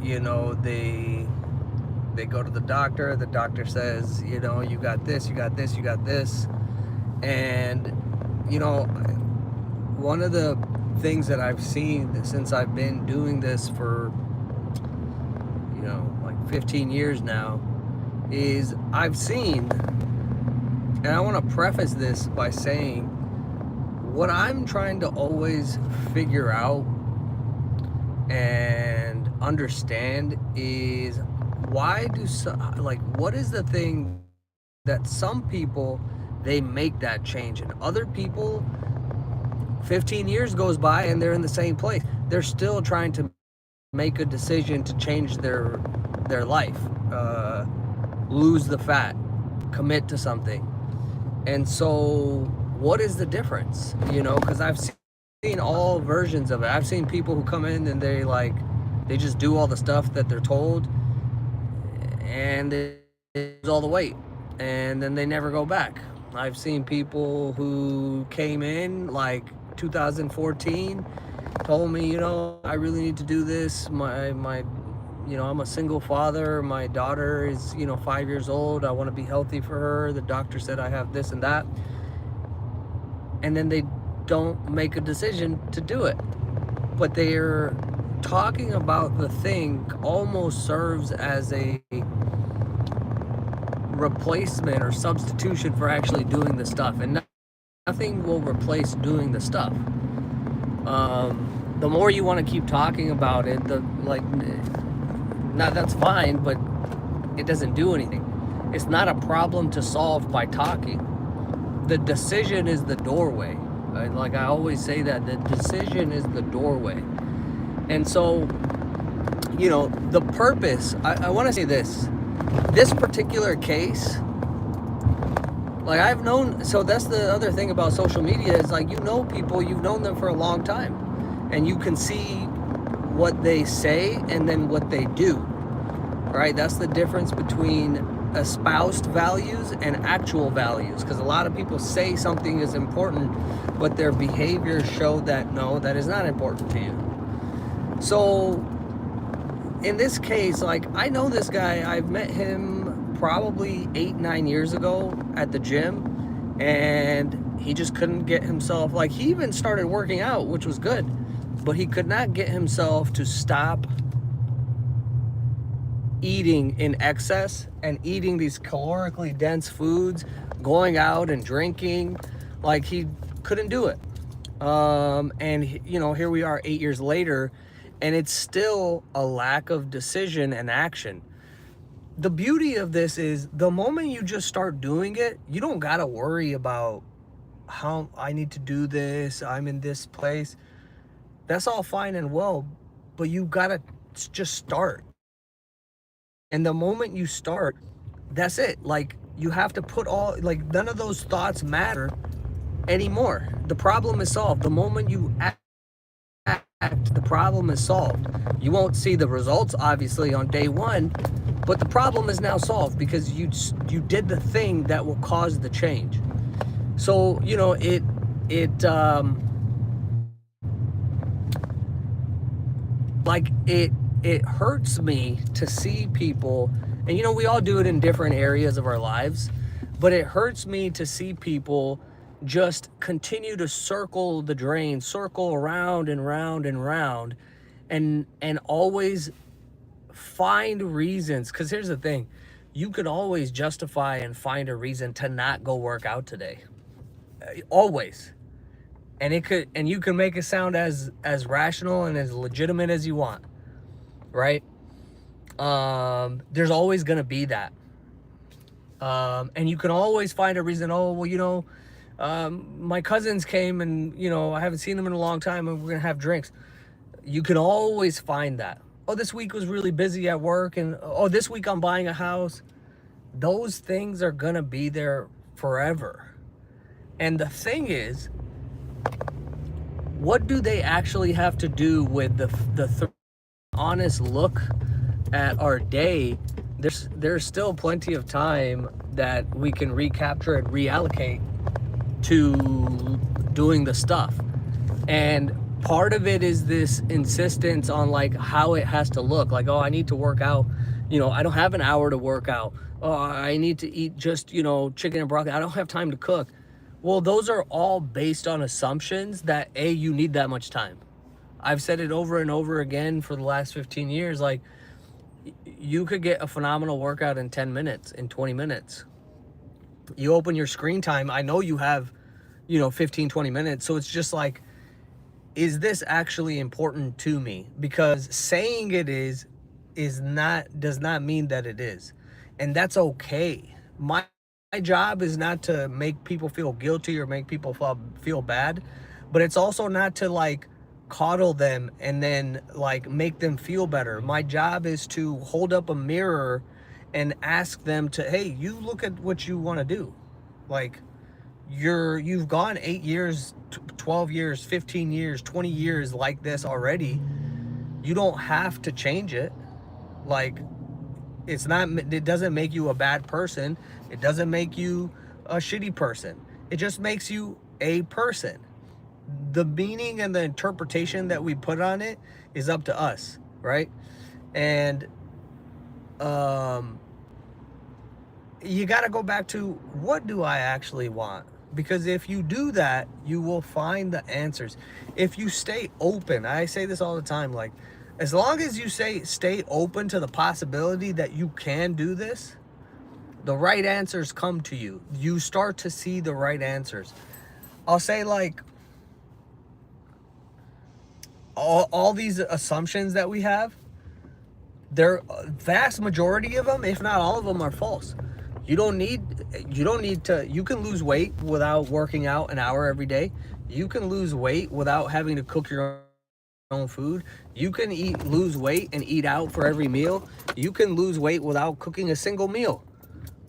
you know, they go to the doctor says, you know, you got this, you got this, you got this. And, you know, one of the things that I've seen since I've been doing this for, you know, like 15 years now, is I've seen, and I want to preface this by saying, what I'm trying to always figure out and understand is why do like what is the thing that some people, they make that change, and other people 15 years goes by and they're in the same place, they're still trying to make a decision to change their life, lose the fat, commit to something. And so what is the difference, you know, because I've seen all versions of it. I've seen people who come in and they just do all the stuff that they're told, and they lose all the weight, and then they never go back. I've seen people who came in like 2014, told me, you know, I really need to do this. My you know, I'm a single father. My daughter is, you know, 5 years old. I want to be healthy for her. The doctor said I have this and that. And then they don't make a decision to do it. But they're talking about the thing almost serves as a replacement or substitution for actually doing the stuff. And nothing will replace doing the stuff. The more you want to keep talking about it, the like, not that's fine, but it doesn't do anything. It's not a problem to solve by talking. The decision is the doorway. Like I always say that the decision is the doorway. And so, you know, the purpose, I want to say this particular case, like I've known, so that's the other thing about social media is like, you know, people, you've known them for a long time, and you can see what they say and then what they do, right? That's the difference between espoused values and actual values, because a lot of people say something is important, but their behaviors show that no, that is not important to you. So in this case, like I know this guy, I've met him probably 8-9 years ago at the gym, and he just couldn't get himself, like he even started working out, which was good, but he could not get himself to stop eating in excess and eating these calorically dense foods, going out and drinking. Like he couldn't do it. And you know, here we are 8 years later, and it's still a lack of decision and action. The beauty of this is the moment you just start doing it, you don't gotta worry about how I need to do this, I'm in this place. That's all fine and well, but you gotta just start. And the moment you start, that's it. Like you have to put all, like none of those thoughts matter anymore. The problem is solved. The moment you act, the problem is solved. You won't see the results obviously on day one, but the problem is now solved because you did the thing that will cause the change. So, you know, it hurts me to see people, and you know, we all do it in different areas of our lives, but it hurts me to see people just continue to circle the drain, circle around and round and round, and always find reasons. Because here's the thing, you could always justify and find a reason to not go work out today, always. And you can make it sound as rational and as legitimate as you want, right? There's always gonna be that, and you can always find a reason. Oh, well, you know, my cousins came, and you know, I haven't seen them in a long time, and we're gonna have drinks. You can always find that. Oh, this week was really busy at work, and oh, this week I'm buying a house. Those things are gonna be there forever. And the thing is, what do they actually have to do with the honest look at our day? There's still plenty of time that we can recapture and reallocate to doing the stuff. And part of it is this insistence on like how it has to look. Like, oh, I need to work out. I don't have an hour to work out. Oh, I need to eat just, chicken and broccoli. I don't have time to cook. Well, those are all based on assumptions that you need that much time. I've said it over and over again for the last 15 years. Like, you could get a phenomenal workout in 10 minutes, in 20 minutes. You open your screen time, I know you have, 15, 20 minutes. So it's just like, is this actually important to me? Because saying it does not mean that it is. And that's okay. My job is not to make people feel guilty or make people feel bad, but it's also not to like coddle them and then like make them feel better. My job is to hold up a mirror and ask them to, hey, you look at what you want to do. Like, you've gone 8 years, 12 years, 15 years, 20 years like this already. You don't have to change it. Like, it doesn't make you a bad person. It doesn't make you a shitty person. It just makes you a person. The meaning and the interpretation that we put on it is up to us, right? And you got to go back to, what do I actually want? Because if you do that, you will find the answers. If you stay open, I say this all the time, like, as long as you stay open to the possibility that you can do this, the right answers come to you. You start to see the right answers. I'll say, like, all these assumptions that we have, they're vast majority of them, if not all of them, are false. You don't need to, you can lose weight without working out an hour every day. You can lose weight without having to cook your own food. You can lose weight and eat out for every meal. You can lose weight without cooking a single meal.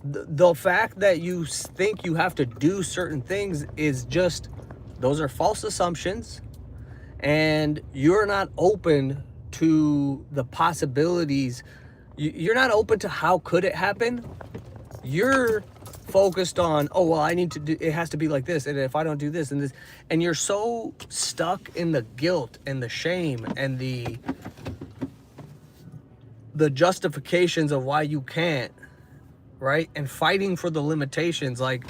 The fact that you think you have to do certain things is just, those are false assumptions, and you're not open to the possibilities. You're not open to how could it happen. You're focused on, oh, well, I need to do, it has to be like this, and if I don't do this and this, and you're so stuck in the guilt and the shame and the justifications of why you can't, right? And fighting for the limitations. Like,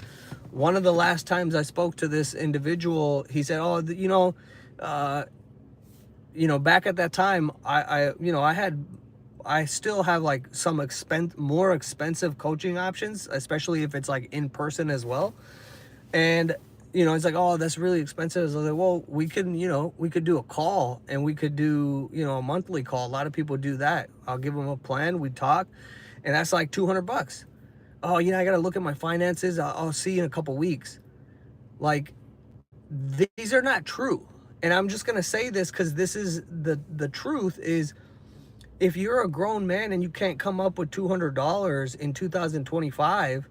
one of the last times I spoke to this individual, he said, oh, back at that time, I still have like some more expensive coaching options, especially if it's like in person as well. And, it's like, oh, that's really expensive. I was like, well, we could do a call, and we could do, a monthly call. A lot of people do that. I'll give them a plan. We talk, and that's like $200. Oh, I got to look at my finances. I'll see you in a couple weeks. Like, these are not true. And I'm just going to say this because this is the truth is, if you're a grown man and you can't come up with $200 in 2025,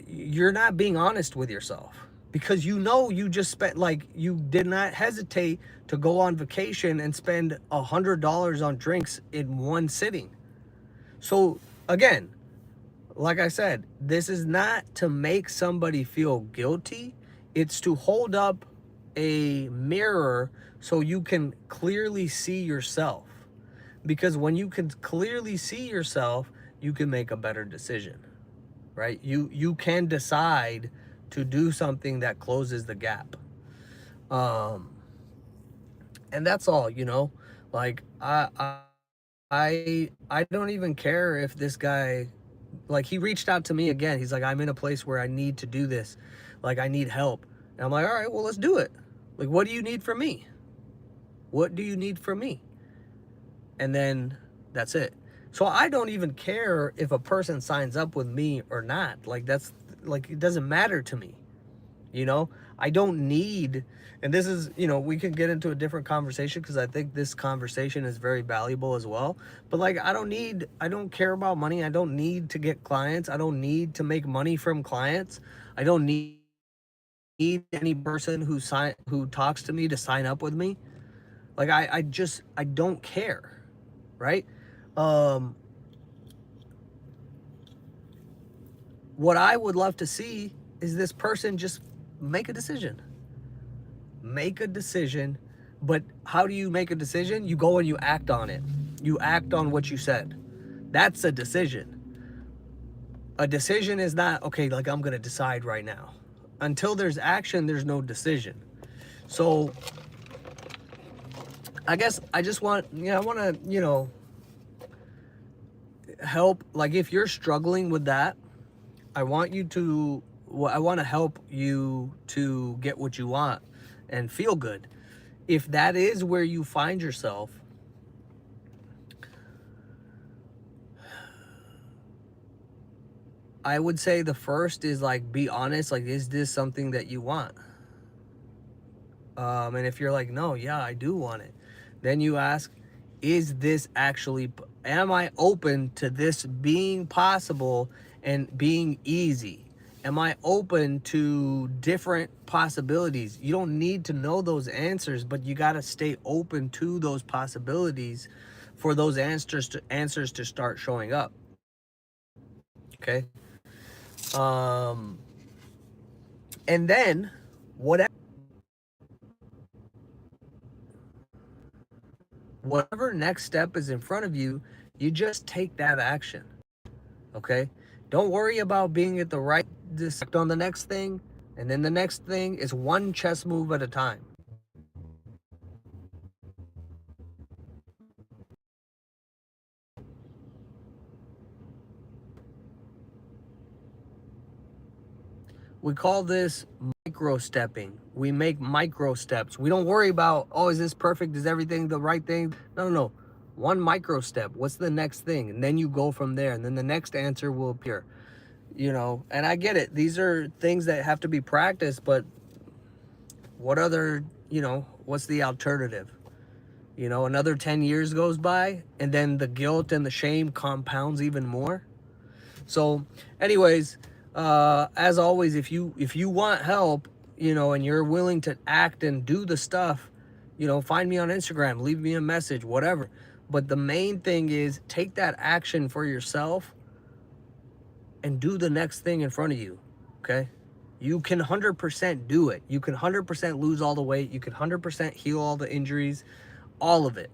you're not being honest with yourself, because you just spent, like, you did not hesitate to go on vacation and spend $100 on drinks in one sitting. So again, like I said, this is not to make somebody feel guilty. It's to hold up a mirror so you can clearly see yourself. Because when you can clearly see yourself, you can make a better decision, right? You can decide to do something that closes the gap. And that's all, like, I don't even care if this guy, like, he reached out to me again. He's like, I'm in a place where I need to do this. Like, I need help. And I'm like, all right, well, let's do it. Like, what do you need from me? What do you need from me? And then that's it. So I don't even care if a person signs up with me or not. Like, that's, like, it doesn't matter to me. I don't need, and this is, we can get into a different conversation, because I think this conversation is very valuable as well. But like, I don't care about money. I don't need to get clients. I don't need to make money from clients. I don't need any person who talks to me to sign up with me. Like, I don't care. Right? What I would love to see is this person just make a decision. Make a decision But how do you make a decision? You go and you act on it. You act on what you said. That's a decision. A decision is not, okay, like I'm going to decide right now. Until there's action, there's no decision. So I guess I just want, I want to, help. Like if you're struggling with that, I want you to, I want to help you to get what you want and feel good. If that is where you find yourself, I would say the first is like, be honest. Like, is this something that you want? And if you're like, no, yeah, I do want it, then you ask, is this actually, am I open to this being possible and being easy? Am I open to different possibilities? You don't need to know those answers, but you got to stay open to those possibilities for those answers to start showing up. Okay. Um, and then whatever next step is in front of you, you just take that action. Okay. Don't worry about being at the right, just on the next thing. And then the next thing is one chess move at a time. We call this micro stepping. We make micro steps. We don't worry about, oh, is this perfect? Is everything the right thing? No, no, no. One micro step. What's the next thing? And then you go from there. And then the next answer will appear. And I get it. These are things that have to be practiced, but what other, what's the alternative? Another 10 years goes by and then the guilt and the shame compounds even more. So anyways, as always, if you want help, and you're willing to act and do the stuff, find me on Instagram, leave me a message, whatever. But the main thing is take that action for yourself and do the next thing in front of you. Okay. You can 100% do it. You can 100% lose all the weight. You can 100% heal all the injuries, all of it.